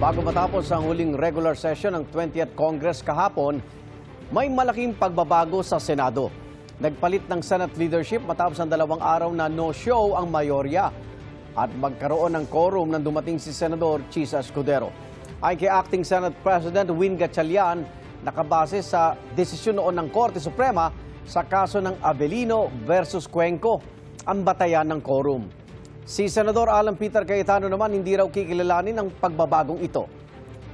Bago matapos ang huling regular session ng 20th Congress kahapon, may malaking pagbabago sa Senado. Nagpalit ng Senate leadership matapos ang 2 araw na no-show ang mayorya at magkaroon ng quorum nang dumating si Senador Chis Escudero. Ayon kay Acting Senate President Win Gatchalian, nakabase sa desisyon noon ng Korte Suprema sa kaso ng Avellino versus Cuenco ang batayan ng quorum. Si Senador Alan Peter Cayetano naman hindi raw kikilalanin ang pagbabagong ito.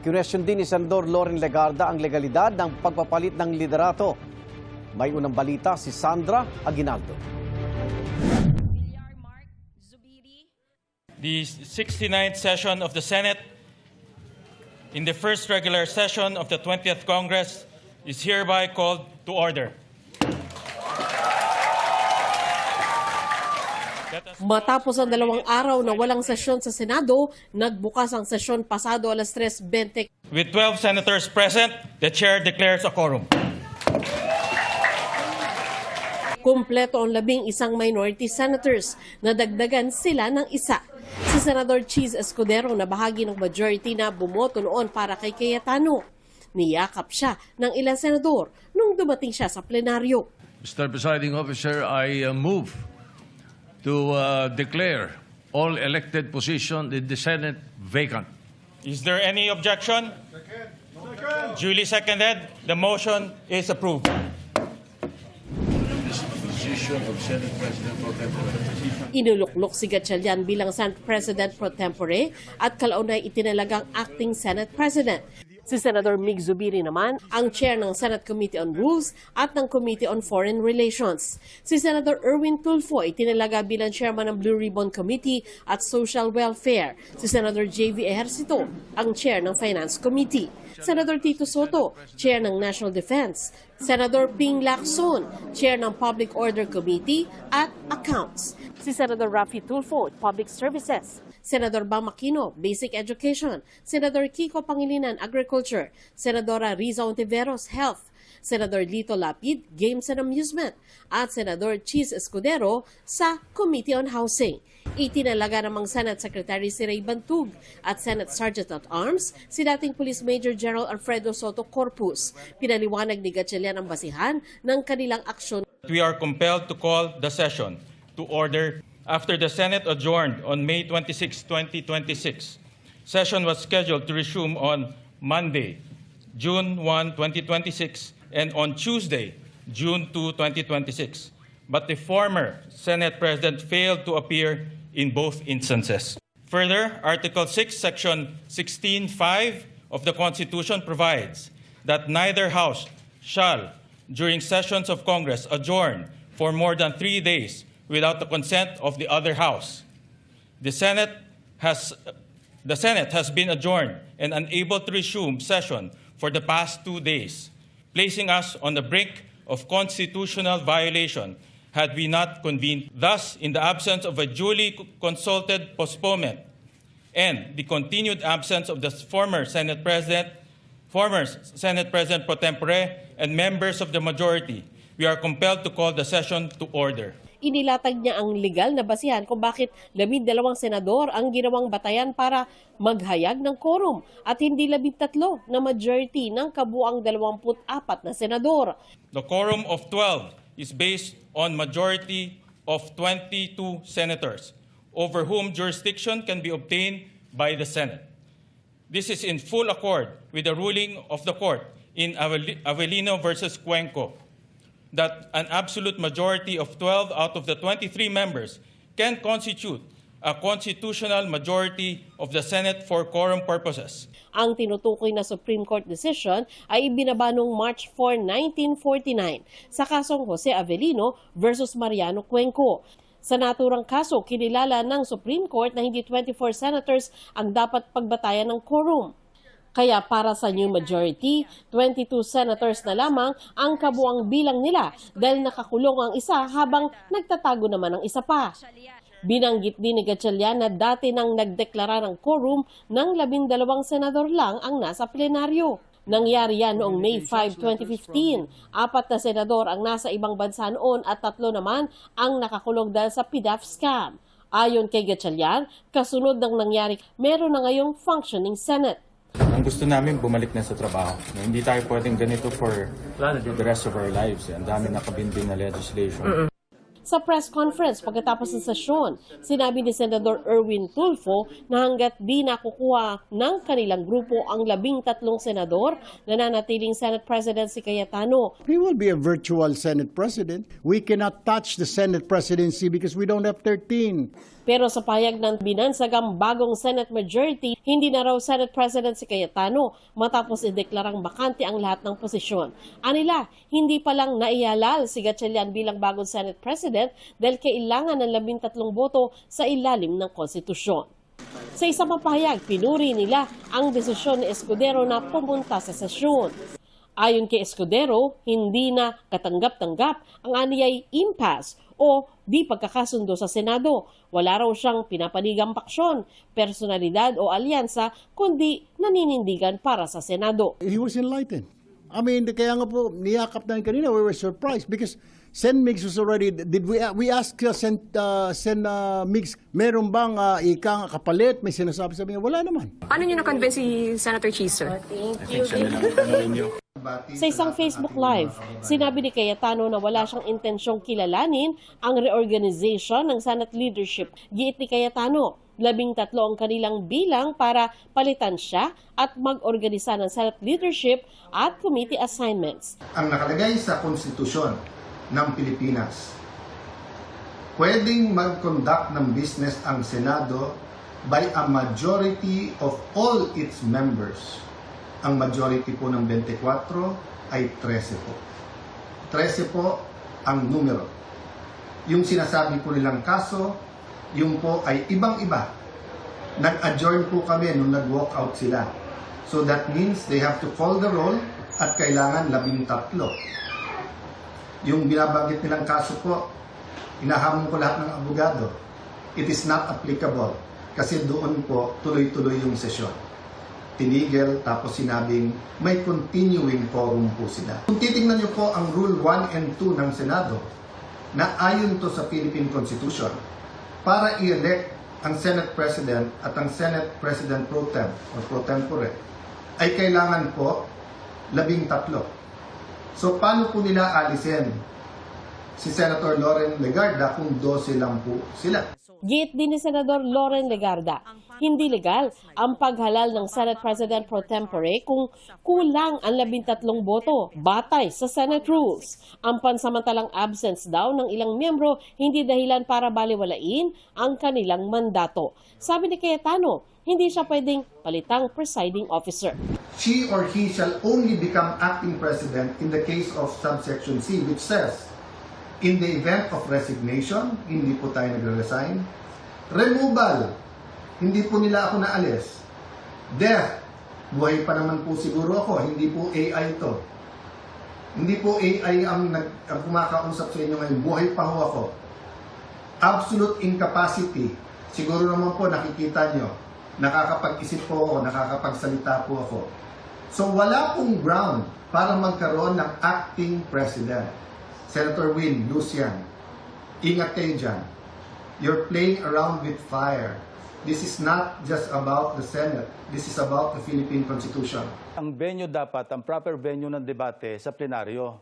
Kinwestiyon din ni Senador Loren Legarda ang legalidad ng pagpapalit ng liderato. May unang balita si Sandra Aguinaldo. The 69th session of the Senate in the first regular session of the 20th Congress is hereby called to order. Matapos ang 2 araw na walang sesyon sa Senado, nagbukas ang sesyon pasado alas 3:20. With 12 senators present, the chair declares a quorum. Kumpleto ang 11 minority senators, nadagdagan sila ng isa. Si Senador Chis Escudero na bahagi ng majority na bumoto noon para kay Cayetano. Niyakap siya ng ilang senador nung dumating siya sa plenaryo. Mr. Presiding Officer, I move to declare all elected positions in the Senate vacant. Is there any objection? Second. Duly seconded. The motion is approved. Inuluklok si Gatchalian bilang Senate President pro tempore at kalaunay itinalagang Acting Senate President. Si Senador Mig Zubiri naman ang chair ng Senate Committee on Rules at ng Committee on Foreign Relations. Si Senador Erwin Tulfo itinalaga bilang chairman ng Blue Ribbon Committee at Social Welfare. Si Senador J.V. Ejercito ang chair ng Finance Committee. Senador Tito Soto, chair ng National Defense. Senador Ping Lacson, chair ng Public Order Committee at Accounts. Si Senador Raffy Tulfo, Public Services. Senador Bam Aquino, Basic Education. Senador Kiko Pangilinan, Agriculture. Senadora Riza Ontiveros, Health. Senador Lito Lapid, Games and Amusement. At Senador Chis Escudero sa Committee on Housing. Itinalaga namang Senate Secretary si Ray Bantug at Senate Sergeant-at-Arms si dating Police Major General Alfredo Soto Corpus. Pinaliwanag ni Gatchalian ang basihan ng kanilang aksyon. We are compelled to call the session to order after the Senate adjourned on May 26, 2026. Session was scheduled to resume on Monday, June 1, 2026, and on Tuesday, June 2, 2026. But the former Senate President failed to appear in both instances. Further, Article 6, Section 16(5) of the Constitution provides that neither House shall, during sessions of Congress, adjourn for more than 3 days without the consent of the other House. The Senate has been adjourned and unable to resume session for the past 2 days, placing us on the brink of constitutional violation had we not convened. Thus, in the absence of a duly consulted postponement and the continued absence of the former Senate President pro tempore, and members of the majority, we are compelled to call the session to order. Inilatag niya ang legal na basihan kung bakit 12 senador ang ginawang batayan para maghayag ng quorum at hindi 13 na majority ng kabuang 24 na senador. The quorum of 12 is based on majority of 22 senators over whom jurisdiction can be obtained by the Senate. This is in full accord with the ruling of the court in Avellino versus Cuenco, that an absolute majority of 12 out of the 23 members can constitute a constitutional majority of the Senate for quorum purposes. Ang tinutukoy na Supreme Court decision ay ibinaba noong March 4, 1949 sa kasong Jose Avellino versus Mariano Cuenco. Sa naturang kaso, kinilala ng Supreme Court na hindi 24 senators ang dapat pagbatayan ng quorum. Kaya para sa new majority, 22 senators na lamang ang kabuang bilang nila dahil nakakulong ang isa habang nagtatago naman ang isa pa. Binanggit din ni Gatchalian na dati nang nagdeklara ng quorum ng 12 senador lang ang nasa plenaryo. Nangyari yan noong May 5, 2015. 4 na senador ang nasa ibang bansa noon at 3 naman ang nakakulong dahil sa PDAF scam. Ayon kay Gatchalian, kasunod ng nangyari, meron na ngayong functioning Senate. Ang gusto namin bumalik na sa trabaho. Hindi tayo pwedeng ganito for the rest of our lives. Ang dami nakabinding na legislation. Sa press conference pagkatapos ng sesyon, sinabi ni Senador Erwin Tulfo na hanggat di nakukuha ng kanilang grupo ang 13 senador, nananatiling Senate President si Cayetano. He will be a virtual Senate President. We cannot touch the Senate presidency because we don't have 13. Pero sa payag ng binansagang bagong Senate majority, hindi na raw Senate President si Cayetano matapos ideklarang bakante ang lahat ng posisyon. Anila, hindi pa lang naihalal si Gatchalian bilang bagong Senate President dahil kailangan ng 13 boto sa ilalim ng konstitusyon. Sa isang papahayag, pinuri nila ang desisyon ni Escudero na pumunta sa sesyon. Ayon kay Escudero, hindi na katanggap-tanggap ang aniyay impasse o di pagkakasundo sa Senado. Wala raw siyang pinapanigang paksyon, personalidad o alyansa, kundi naninindigan para sa Senado. He was enlightened. I mean, kaya nga po, niyakap namin kanina, we were surprised because Sen Mix was already, we asked Sen Mix, meron bang ikang kapalit, may sinasabi sa niya, wala naman. Paano niyo na-convince si Senator Cheese, sir? Sa isang Facebook Live, sinabi ni Cayetano na wala siyang intensyong kilalanin ang reorganization ng Senate leadership. Giit ni Cayetano, 13 ang kanilang bilang para palitan siya at mag-organisa ng Senate leadership at committee assignments. Ang nakalagay sa konstitusyon ng Pilipinas, pwedeng mag-conduct ng business ang Senado by a majority of all its members. Ang majority po ng 24 ay 13 po. 13 po ang numero. Yung sinasabi po nilang kaso, yung po ay ibang-iba. Nag-adjourn po kami nung nag-walk out sila. So that means they have to call the roll at kailangan 13. Yung binabanggit nilang kaso po, inahamon ko lahat ng abogado. It is not applicable kasi doon po tuloy-tuloy yung sesyon. Tinigil tapos sinabing may continuing forum po sila. Kung titingnan niyo po ang Rule 1 and 2 ng Senado na ayon to sa Philippine Constitution, para i-elect ang Senate President at ang Senate President Pro Tem o Pro Tempore ay kailangan po 13. So paano po nila alisin si Senator Loren Legarda kung 12 lang po sila? Giit din ni Senador Loren Legarda, hindi legal ang paghalal ng Senate President Pro Tempore kung kulang ang 13 boto batay sa Senate rules. Ang pansamantalang absence daw ng ilang miyembro hindi dahilan para baliwalain ang kanilang mandato. Sabi ni Cayetano, hindi siya pwedeng palitang presiding officer. She or he shall only become acting president in the case of subsection C, which says, in the event of resignation, hindi po tayo nagre-resign. Removal, hindi po nila ako naalis. Death, buhay pa naman po siguro ako, hindi po AI to. Hindi po AI ang kumakausap sa inyo ngayon, buhay pa ho ako. Absolute incapacity, siguro naman po nakikita nyo, nakakapag-isip po ako, nakakapagsalita po ako. So wala pong ground para magkaroon ng acting president. Senator Win, Lucian, ingat kayo dyan. You're playing around with fire. This is not just about the Senate. This is about the Philippine Constitution. Ang venue dapat, ang proper venue ng debate sa plenaryo.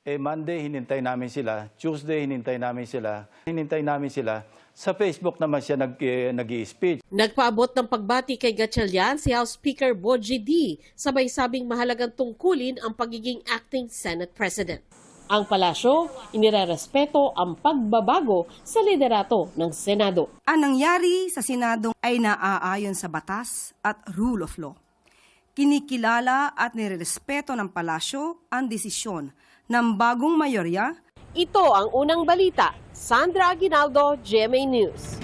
Monday, hinintay namin sila. Tuesday, hinintay namin sila. Hinintay namin sila. Sa Facebook naman siya nag-i-speech. Nagpaabot ng pagbati kay Gatchalian si House Speaker Bogie D. Sabay sabing mahalagang tungkulin ang pagiging acting Senate President. Ang palasyo, inirerespeto ang pagbabago sa liderato ng Senado. Ang nangyari sa Senado ay naaayon sa batas at rule of law. Kinikilala at nirerespeto ng palasyo ang desisyon ng bagong mayorya. Ito ang unang balita. Sandra Aguinaldo, GMA News.